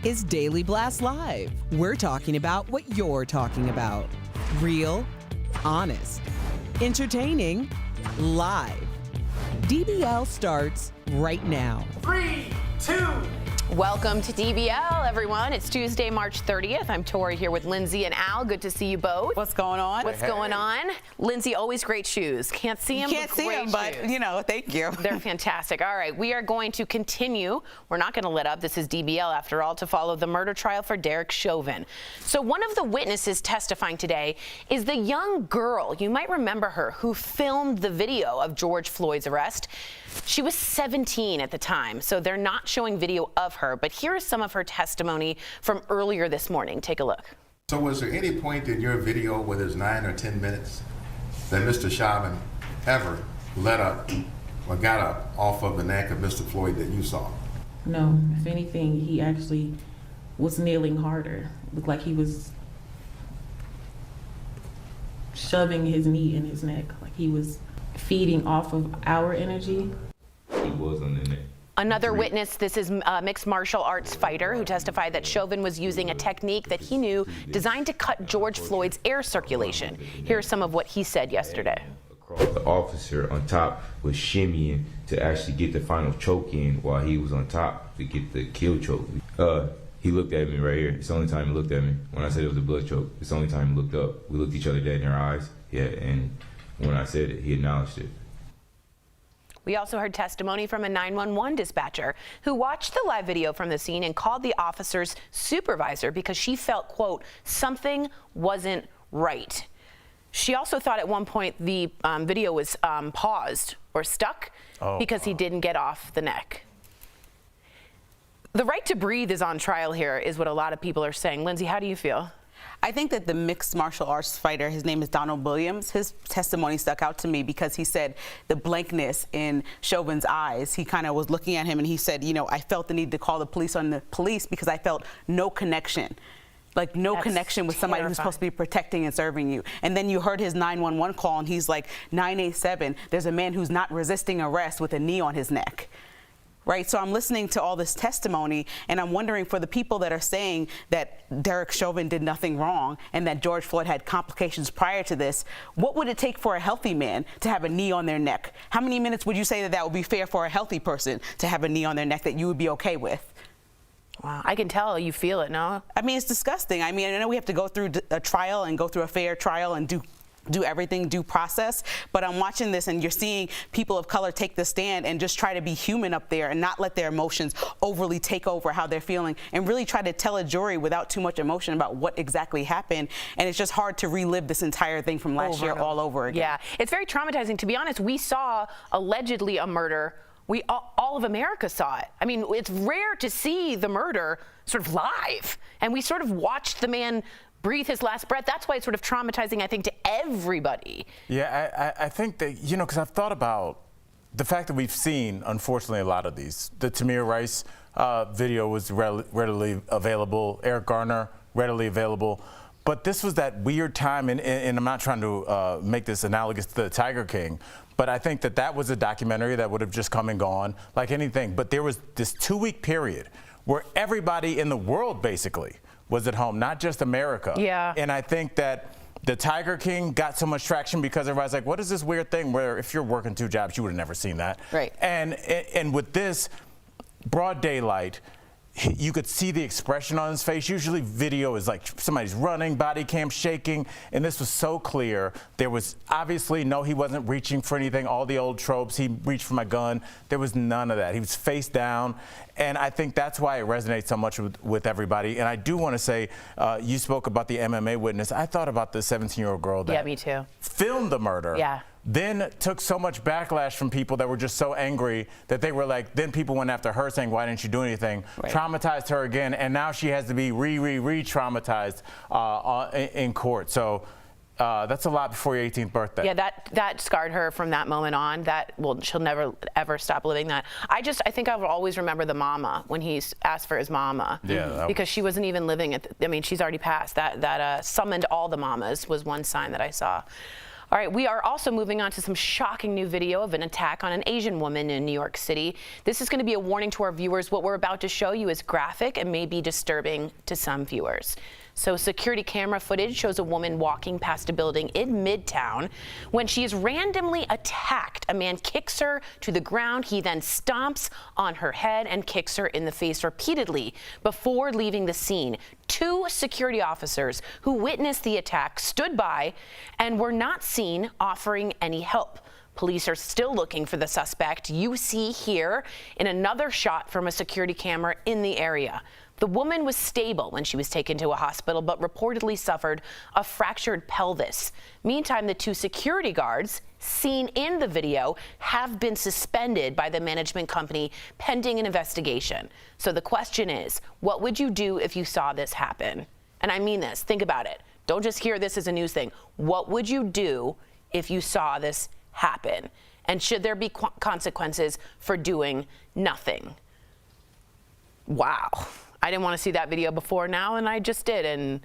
is Daily Blast Live. We're talking about what you're talking about. Real, honest, entertaining, live. DBL starts right now. 3, 2, Welcome to DBL, everyone. It's Tuesday, March 30th. I'm Tori here with Lindsay and Al. Good to see you both. What's going on? What's going on? Lindsay, always great shoes. Can't see them, Can't see them, but you know, thank you. They're fantastic. All right, we are going to continue. We're not going to let up. This is DBL, after all, to follow the murder trial for Derek Chauvin. So one of the witnesses testifying today is the young girl, you might remember her, who filmed the video of George Floyd's arrest. She was 17 at the time, so they're not showing video of her, but here is some of her testimony from earlier this morning. Take a look. So was there any point in your video, whether it's 9 or 10 minutes, that Mr. Chauvin ever let up or got up off of the neck of Mr. Floyd that you saw? No, if anything, he actually was kneeling harder. Looked like he was shoving his knee in his neck, like he was feeding off of our energy. He was on the neck. Another witness, this is a mixed martial arts fighter who testified that Chauvin was using a technique that he knew designed to cut George Floyd's air circulation. Here's some of what he said yesterday. The officer on top was shimmying to actually get the final choke in while he was on top to get the kill choke. He looked at me right here. It's the only time he looked at me. When I said it was a blood choke, it's the only time he looked up. We looked each other dead in our eyes. Yeah, and when I said it, he acknowledged it. We also heard testimony from a 911 dispatcher who watched the live video from the scene and called the officer's supervisor because she felt, quote, something wasn't right. She also thought at one point the video was paused or stuck because he didn't get off the neck. The right to breathe is on trial here, is what a lot of people are saying. Lindsay, how do you feel? I think that the mixed martial arts fighter, his name is Donald Williams, his testimony stuck out to me because he said the blankness in Chauvin's eyes. He kind of was looking at him and he said, you know, I felt the need to call the police on the police because I felt no connection. Like no connection with somebody who's supposed to be protecting and serving you. And then you heard his 911 call and he's like, 987, there's a man who's not resisting arrest with a knee on his neck. Right, so I'm listening to all this testimony and I'm wondering, for the people that are saying that Derek Chauvin did nothing wrong and that George Floyd had complications prior to this, what would it take for a healthy man to have a knee on their neck? How many minutes would you say that would be fair for a healthy person to have a knee on their neck that you would be okay with? Wow, I can tell you feel it, no? I mean, it's disgusting. I mean, I know we have to go through a trial and go through a fair trial and do everything, due process, but I'm watching this and you're seeing people of color take the stand and just try to be human up there and not let their emotions overly take over how they're feeling and really try to tell a jury without too much emotion about what exactly happened. And it's just hard to relive this entire thing from last year all over again. Yeah, it's very traumatizing. To be honest, we saw allegedly a murder. All of America saw it. I mean, it's rare to see the murder sort of live, and we sort of watched the man breathe his last breath. That's why it's sort of traumatizing, I think, to everybody. Yeah, I think that, you know, because I've thought about the fact that we've seen, unfortunately, a lot of these. The Tamir Rice video was readily available. Eric Garner, readily available. But this was that weird time, and I'm not trying to make this analogous to the Tiger King, but I think that that was a documentary that would have just come and gone like anything. But there was this 2-week period where everybody in the world basically was at home, not just America. Yeah. And I think that the Tiger King got so much traction because everybody's like, what is this weird thing where if you're working 2 jobs, you would have never seen that. Right. And with this, broad daylight, you could see the expression on his face. Usually video is like somebody's running, body cam shaking, and this was so clear. There was obviously he wasn't reaching for anything, all the old tropes, he reached for my gun. There was none of that. He was face down, and I think that's why it resonates so much with everybody. And I do want to say, you spoke about the MMA witness. I thought about the 17-year-old girl that me too. filmed the murder. Yeah. Then took so much backlash from people that were just so angry that they were like, then people went after her saying, why didn't you do anything? Right. Traumatized her again, and now she has to be re-traumatized in court. So that's a lot before your 18th birthday. Yeah, that scarred her from that moment on. She'll never ever stop living that. I think I will always remember the mama when he asked for his mama. Yeah, because she wasn't even living at. I mean, she's already passed. That summoned all the mamas was one sign that I saw. All right, we are also moving on to some shocking new video of an attack on an Asian woman in New York City. This is going to be a warning to our viewers. What we're about to show you is graphic and may be disturbing to some viewers. So security camera footage shows a woman walking past a building in Midtown when she is randomly attacked. A man kicks her to the ground. He then stomps on her head and kicks her in the face repeatedly before leaving the scene. 2 security officers who witnessed the attack stood by and were not seen offering any help. Police are still looking for the suspect you see here in another shot from a security camera in the area. The woman was stable when she was taken to a hospital, but reportedly suffered a fractured pelvis. Meantime, the 2 security guards seen in the video have been suspended by the management company pending an investigation. So the question is, what would you do if you saw this happen? And I mean this, think about it. Don't just hear this as a news thing. What would you do if you saw this happen? And should there be consequences for doing nothing? Wow. I didn't want to see that video before now, and I just did. And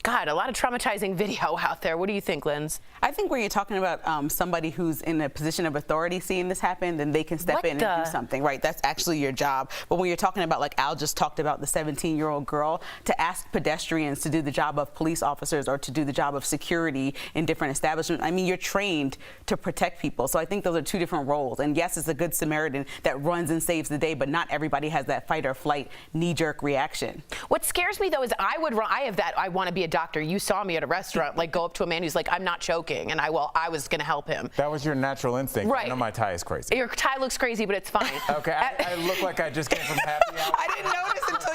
God, a lot of traumatizing video out there. What do you think, Linz? I think when you're talking about somebody who's in a position of authority seeing this happen, then they can step in and do something, right? That's actually your job. But when you're talking about, like Al just talked about, the 17-year-old girl, to ask pedestrians to do the job of police officers or to do the job of security in different establishments, I mean, you're trained to protect people. So I think those are 2 different roles. And yes, it's a good Samaritan that runs and saves the day, but not everybody has that fight or flight knee-jerk reaction. What scares me, though, is I want to be a doctor. You saw me at a restaurant, like, go up to a man who's like, I'm not choking, and I was going to help him. That was your natural instinct. Right. I know my tie is crazy. Your tie looks crazy, but it's fine. Okay, I look like I just came from happy hour. I didn't notice until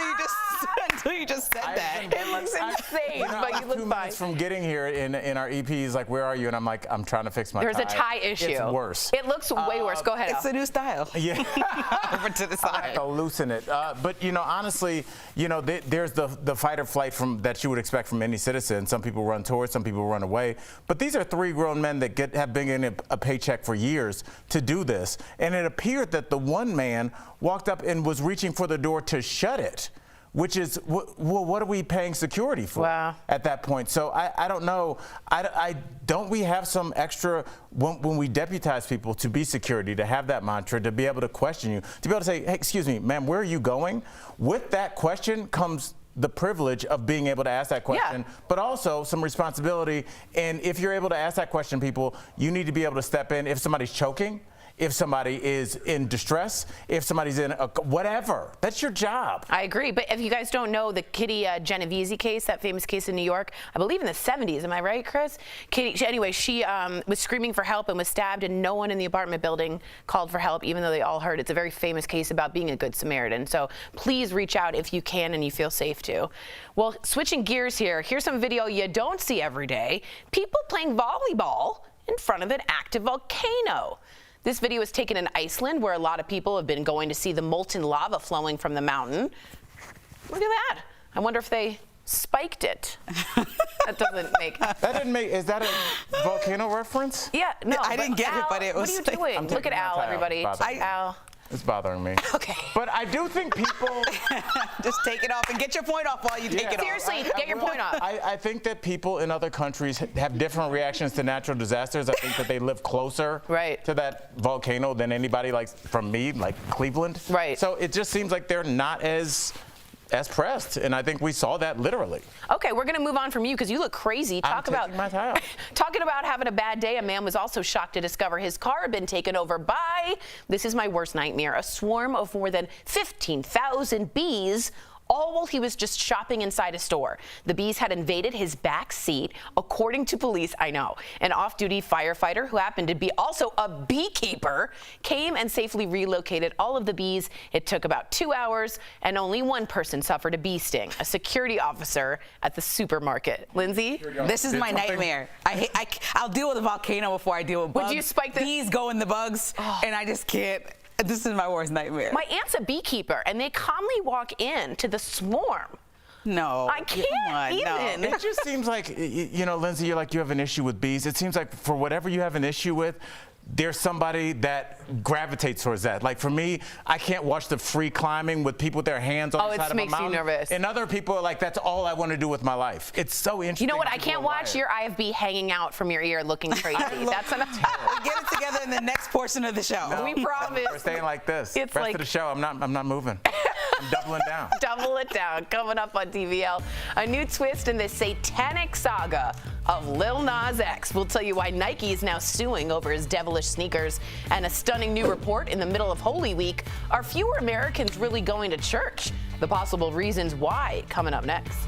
you just said that. It looks insane, but you look 2 fine. minutes from getting here in our EPs, like, where are you? And I'm like, I'm trying to fix my tie. There's a tie issue. It's worse. It looks way worse. Go ahead. It's a new style. Yeah. Over to the I side. have to loosen it. But, you know, honestly, you know, there's the fight or flight that you would expect from any citizen. Some people run towards, some people run away. But these are 3 grown men that have been getting a paycheck for years to do this. And it appeared that the one man walked up and was reaching for the door to shut it, which is, well, what are we paying security for at that point? So I don't know. Don't we have some extra, when we deputize people to be security, to have that mantra, to be able to question you, to be able to say, hey, excuse me, ma'am, where are you going? With that question comes the privilege of being able to ask that question, but also some responsibility. And if you're able to ask that question, people, you need to be able to step in if somebody's choking, if somebody is in distress, if somebody's in whatever. That's your job. I agree. But if you guys don't know the Kitty Genovese case, that famous case in New York, I believe in the 70s. Am I right, Chris? Anyway, she was screaming for help and was stabbed, and no one in the apartment building called for help, even though they all heard. It's a very famous case about being a good Samaritan. So please reach out if you can and you feel safe to. Well, switching gears here, here's some video you don't see every day. People playing volleyball in front of an active volcano. This video was taken in Iceland, where a lot of people have been going to see the molten lava flowing from the mountain. Look at that. I wonder if they spiked it. That doesn't make... Is that a volcano reference? Yeah, no. I didn't get Al, it, but it was... What are you doing? Look at Al, everybody. Al. It's bothering me. Okay. But I do think people... Just take it off and get your point off while you take it off. Seriously, get your point off. I think that people in other countries have different reactions to natural disasters. I think that they live closer to that volcano than anybody, like from me, like Cleveland. Right. So it just seems like they're not as pressed, and I think we saw that literally. Okay, we're gonna move on from you because you look crazy. Talking about having a bad day, a man was also shocked to discover his car had been taken over by, this is my worst nightmare, a swarm of more than 15,000 bees, all while he was just shopping inside a store. The bees had invaded his back seat, according to police. I know. An off-duty firefighter who happened to be also a beekeeper came and safely relocated all of the bees. It took about 2 hours, and only one person suffered a bee sting, a security officer at the supermarket. Lindsay? This is my nightmare. I'll deal with a volcano before I deal with bugs. Would you spike the bees go in the bugs, and I just can't. This is my worst nightmare. My aunt's a beekeeper, and they calmly walk in to the swarm. No. I can't even. No. It just seems like, you know, Lindsay, you have an issue with bees. It seems like for whatever you have an issue with, there's somebody that gravitates towards that. Like for me, I can't watch the free climbing with people with their hands on the side of a mountain. Oh, it makes you nervous. And other people are like, that's all I want to do with my life. It's so interesting. You know what? I can't watch your IFB hanging out from your ear looking crazy. That's enough. Get it together in the next portion of the show. No, we promise. we're staying like this. It's Rest like of the show, I'm not moving. I'm doubling down. Double it down. Coming up on DBL, a new twist in the satanic saga of Lil Nas X. We'll tell you why Nike is now suing over his devilish sneakers, and a stunning new report in the middle of Holy Week. Are fewer Americans really going to church? The possible reasons why, coming up next.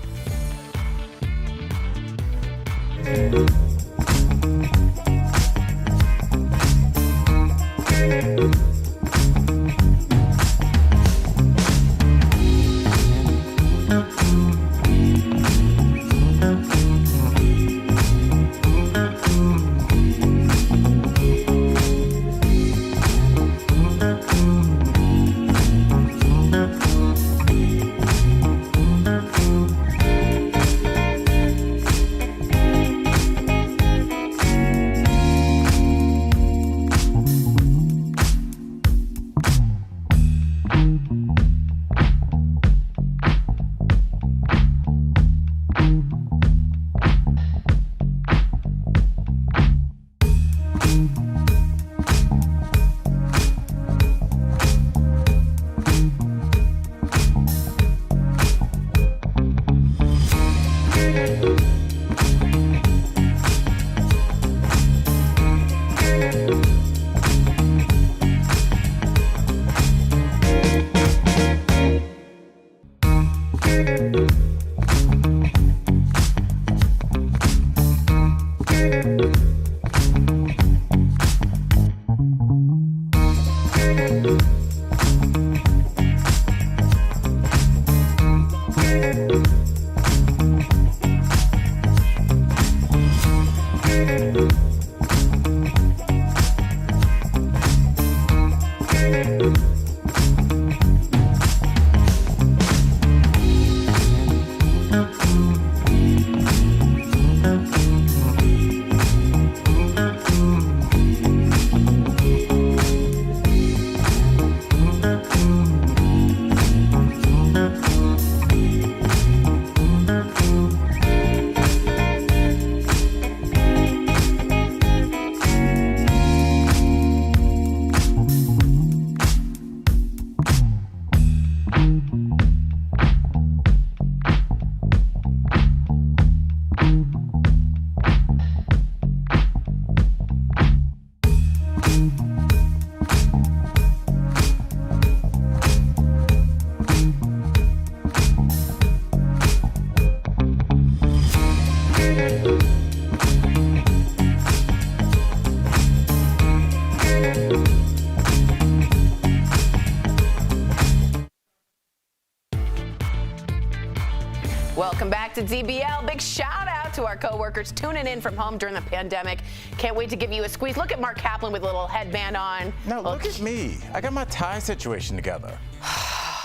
Welcome back to DBL. Big shout out to our coworkers tuning in from home during the pandemic. Can't wait to give you a squeeze. Look at Mark Kaplan with a little headband on. No, look at me. I got my tie situation together.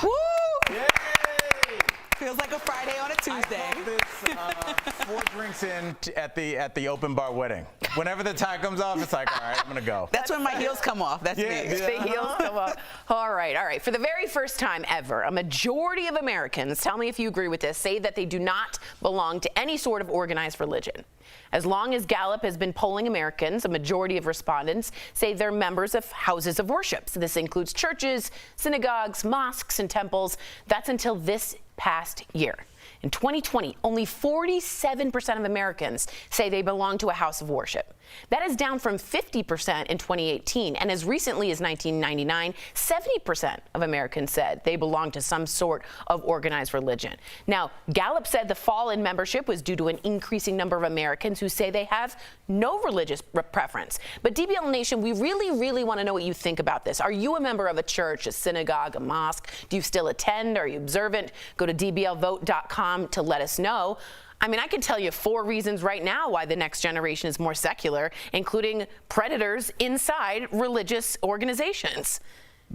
Woo! Yay! Feels like a Friday on a Tuesday. I call this 4 drinks in at the open bar wedding. Whenever the tie comes off, it's like, all right, I'm gonna go. That's when my heels come off. That's me. The heels come up. All right. For the very first time ever, a majority of Americans, tell me if you agree with this, say that they do not belong to any sort of organized religion. As long as Gallup has been polling Americans, a majority of respondents say they're members of houses of worship. So this includes churches, synagogues, mosques, and temples. That's until this past year. In 2020, only 47% of Americans say they belong to a house of worship. That is down from 50% in 2018, and as recently as 1999, 70% of Americans said they belong to some sort of organized religion. Now, Gallup said the fall in membership was due to an increasing number of Americans who say they have no religious preference. But DBL Nation, we really want to know what you think about this. Are you a member of a church, a synagogue, a mosque? Do you still attend? Are you observant? Go to dblvote.com to let us know. I mean, I can tell you 4 reasons right now why the next generation is more secular, including predators inside religious organizations.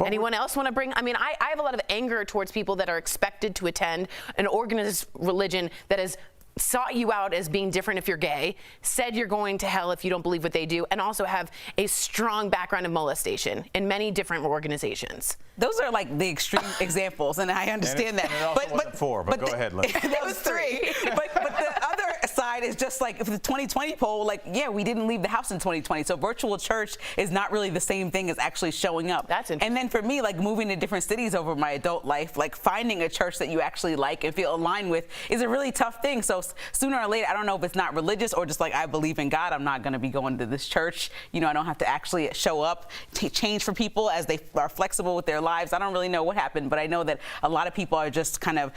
Anyone else want to bring? I mean, I have a lot of anger towards people that are expected to attend an organized religion that has sought you out as being different if you're gay, said you're going to hell if you don't believe what they do, and also have a strong background of molestation in many different organizations. Those are like the extreme examples, and I understand that. And it also wasn't 4, but go ahead, Lynn. That was 3. But the other side is just like, if the 2020 poll, like, yeah, we didn't leave the house in 2020. So virtual church is not really the same thing as actually showing up. That's interesting. And then for me, like moving to different cities over my adult life, like finding a church that you actually like and feel aligned with is a really tough thing. So sooner or later, I don't know if it's not religious or just like, I believe in God, I'm not going to be going to this church. You know, I don't have to actually show up, change for people as they are flexible with their lives. I don't really know what happened, but I know that a lot of people are just kind of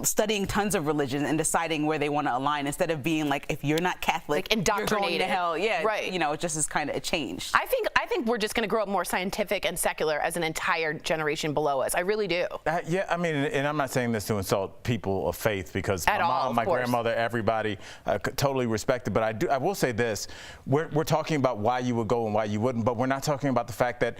studying tons of religion and deciding where they want to align instead of being like, if you're not Catholic, like indoctrinated. You're going to hell. Yeah, right. You know, it just is kind of a change. I think we're just going to grow up more scientific and secular as an entire generation below us. I really do. Yeah, I mean, and I'm not saying this to insult people of faith, because At my all, mom, of my course. grandmother, everybody, totally respected. But I will say this: we're talking about why you would go and why you wouldn't, but we're not talking about the fact that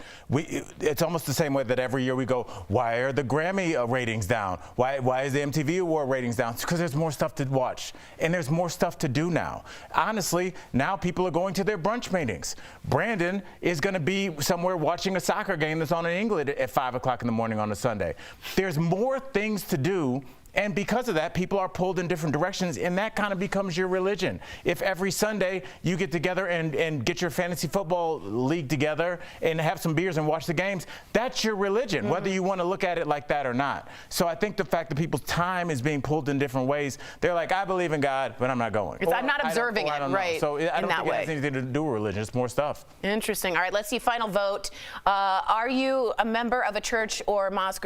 it's almost the same way that every year we go, why are the Grammy ratings down? Why is the MTV Award ratings down? It's because there's more stuff to watch and there's more stuff to do now. Honestly, now people are going to their brunch meetings. Brandon is going to be somewhere watching a soccer game that's on in England at 5 o'clock in the morning on a Sunday. There's more things to do. And because of that, people are pulled in different directions, and that kind of becomes your religion. If every Sunday you get together and get your fantasy football league together and have some beers and watch the games, that's your religion, whether you want to look at it like that or not. So I think the fact that people's time is being pulled in different ways, they're like, I believe in God, but I'm not going. I'm not observing it, right, So I don't in that think it way. has anything to do with religion. It's more stuff. Interesting. All right, let's see. Final vote. Are you a member of a church or mosque?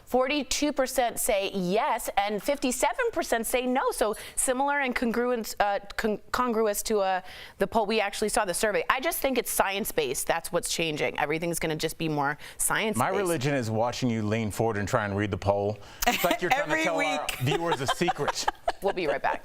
42% say yes, and 57% say no. So similar and congruous to the poll we actually saw, the survey. I just think it's science-based. That's what's changing. Everything's going to just be more science-based. My religion is watching you lean forward and try and read the poll. It's like you're trying to tell our viewers a secret. We'll be right back.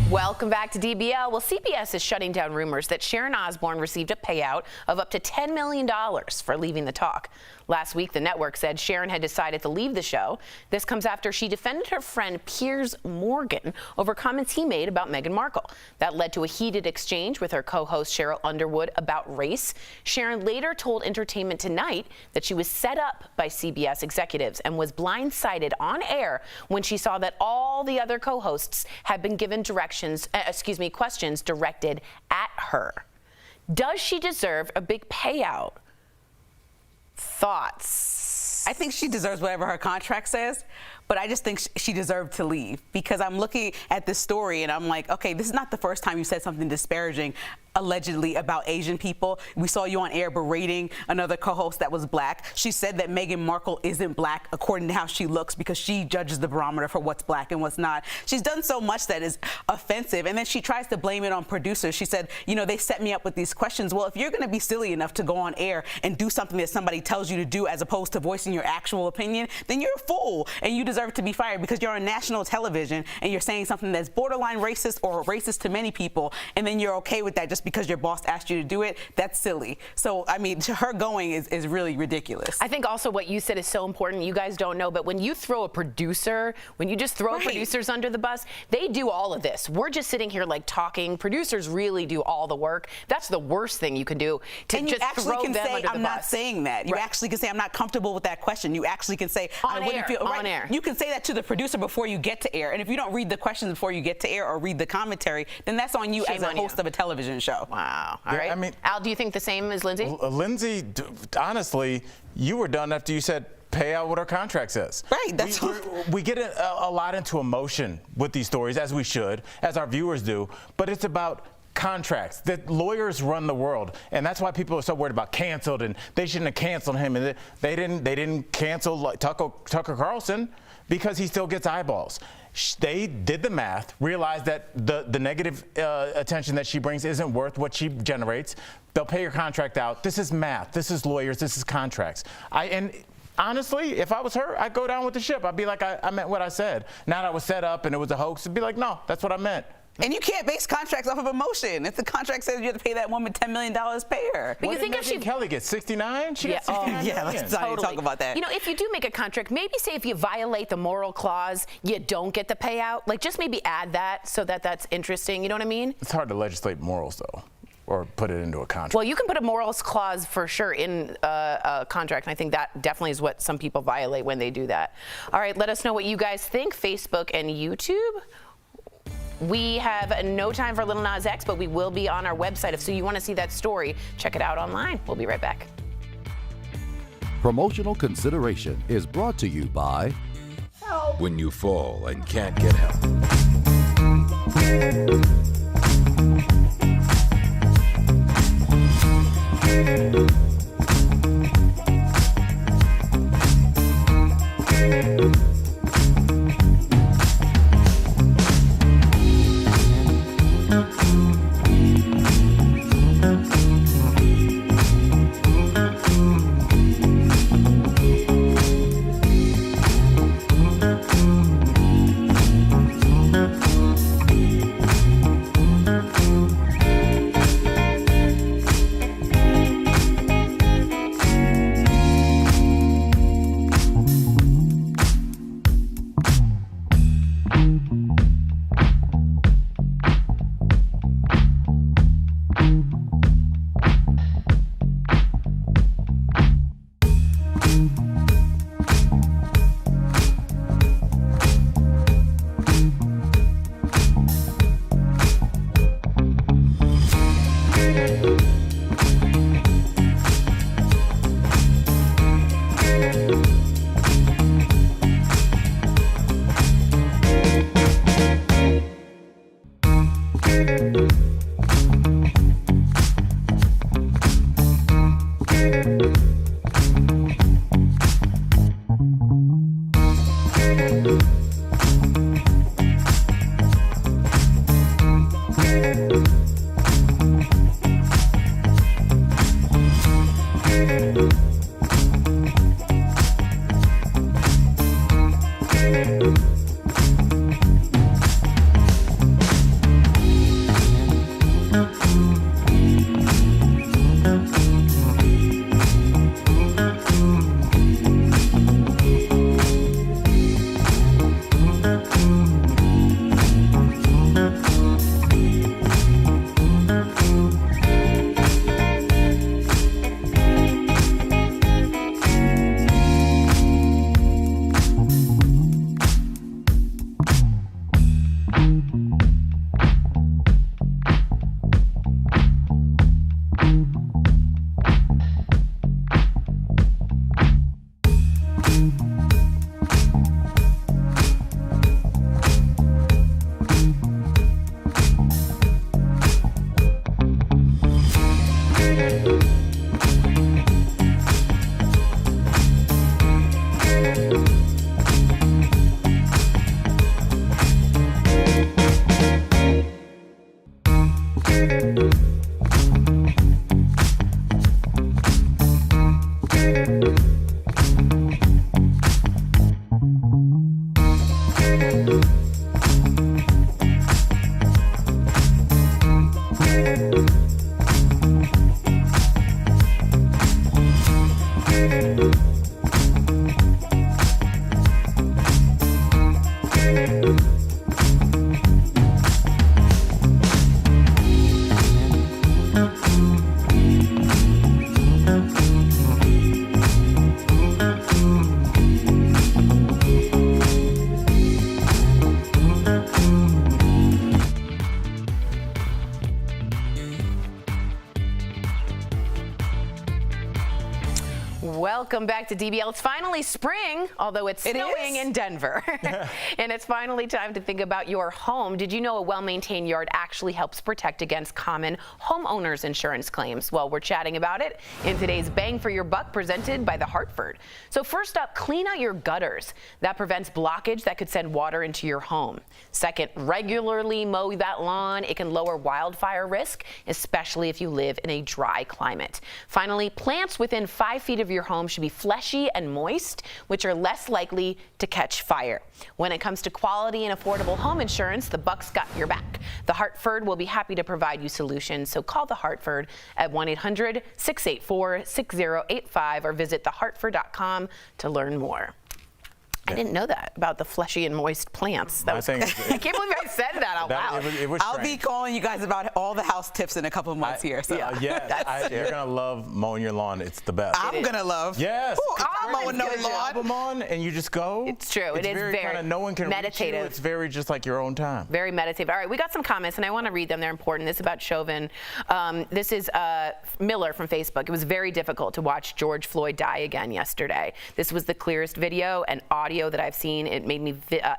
Welcome back to DBL. Well, CBS is shutting down rumors that Sharon Osbourne received a payout of up to $10 million for leaving the talk. Last week, the network said Sharon had decided to leave the show. This comes after she defended her friend Piers Morgan over comments he made about Meghan Markle. That led to a heated exchange with her co-host Cheryl Underwood about race. Sharon later told Entertainment Tonight that she was set up by CBS executives and was blindsided on air when she saw that all the other co-hosts had been given questions directed at her. Does she deserve a big payout? Thoughts? I think she deserves whatever her contract says, but I just think she deserved to leave, because I'm looking at this story and I'm like, okay, this is not the first time you said something disparaging. allegedly about Asian people. We saw you on air berating another co-host that was black. She said that Meghan Markle isn't black according to how she looks because she judges the barometer for what's black and what's not. She's done so much that is offensive, and then she tries to blame it on producers. She said, you know, they set me up with these questions. Well, if you're going to be silly enough to go on air and do something that somebody tells you to do as opposed to voicing your actual opinion, then you're a fool and you deserve to be fired because you're on national television and you're saying something that's borderline racist or racist to many people, and then you're okay with that just because your boss asked you to do it. That's silly. So, I mean, her going is really ridiculous. I think also what you said is so important. You guys don't know, but when you throw a producer, when you just throw producers under the bus, they do all of this. We're just sitting here like talking. Producers really do all the work. That's the worst thing you can do, to and just you actually throw can them say, under the I'm bus. not saying that. You actually can say, I'm not comfortable with that question. You actually can say, I wouldn't feel on air. You can say that to the producer before you get to air. And if you don't read the questions before you get to air or read the commentary, then that's on you as a host of a television show. Wow. All right. I mean, Al, do you think the same as Lindsay? Lindsay, honestly, you were done after you said pay out what our contract says. Right. That's we get a lot into emotion with these stories, as we should, as our viewers do, but it's about contracts. That lawyers run the world, and that's why people are so worried about canceled, and they shouldn't have canceled him, and they didn't cancel like Tucker Carlson because he still gets eyeballs. They did the math, realized that the negative attention that she brings isn't worth what she generates. They'll pay her contract out. This is math. This is lawyers. This is contracts. And honestly, if I was her, I'd go down with the ship. I'd be like, I meant what I said. Now that I was set up and it was a hoax, I'd be like, no, that's what I meant. And you can't base contracts off of emotion. If the contract says you have to pay that woman $10 million, pay her. But you think if she Kelly gets 69? She got 69 yeah, million. let's not even talk about that. You know, if you do make a contract, maybe say if you violate the moral clause, you don't get the payout. Like, just maybe add that so that that's interesting. You know what I mean? It's hard to legislate morals, though, or put it into a contract. Well, you can put a morals clause for sure in a contract, and I think that definitely is what some people violate when they do that. All right, let us know what you guys think, Facebook and YouTube. We have no time for Lil Nas X, but we will be on our website. So you want to see that story, check it out online. We'll be right back. Promotional consideration is brought to you by Help when you fall and can't get help. Welcome back to DBL. It's finally spring, although it's snowing in Denver. And it's finally time to think about your home. Did you know a well-maintained yard actually helps protect against common homeowners insurance claims? Well, we're chatting about it in today's Bang for Your Buck presented by The Hartford. So first up, clean out your gutters. That prevents blockage that could send water into your home. Second, regularly mow that lawn. It can lower wildfire risk, especially if you live in a dry climate. Finally, plants within 5 feet of your home should be fleshy and moist, which are less likely to catch fire. When it comes to quality and affordable home insurance, the Buck's got your back. The Hartford will be happy to provide you solutions, so call the Hartford at 1-800-684-6085 or visit thehartford.com to learn more. I didn't know that about the fleshy and moist plants. That was, I can't believe I said that out loud. I'll be calling you guys about all the house tips in a couple of months here. So. Yeah, you're going to love mowing your lawn. It's the best. I'm going to love. Yes. I'm mowing no lawn. Album on and you just go. It's true. It is very kind of, no one can meditative. Reach you. It's very just like your own time. Very meditative. All right, we got some comments, and I want to read them. They're important. This is about Chauvin. This is Miller from Facebook. It was very difficult to watch George Floyd die again yesterday. This was the clearest video and audio that I've seen. It made me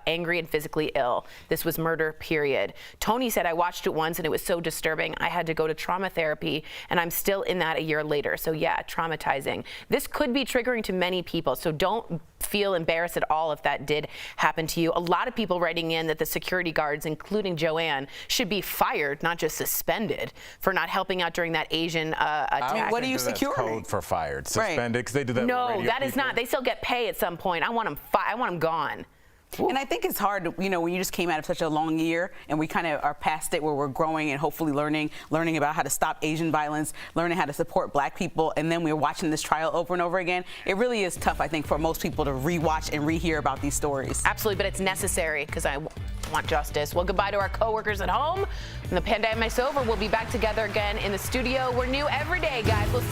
angry and physically ill. This was murder, period. Tony said, I watched it once and it was so disturbing. I had to go to trauma therapy and I'm still in that a year later. So yeah, traumatizing. This could be triggering to many people. So don't feel embarrassed at all if that did happen to you. A lot of people writing in that the security guards, including Joanne, should be fired, not just suspended, for not helping out during that Asian attack. What are you securing? Code for fired, suspended, because they do that. No, that is not. They still get pay at some point. I want them gone. And I think it's hard, when you just came out of such a long year and we kind of are past it where we're growing and hopefully learning about how to stop Asian violence, learning how to support black people, and then we're watching this trial over and over again. It really is tough, I think, for most people to rewatch and rehear about these stories. Absolutely, but it's necessary because I want justice. Well, goodbye to our coworkers at home. When the pandemic's over, we'll be back together again in the studio. We're new every day, guys. We'll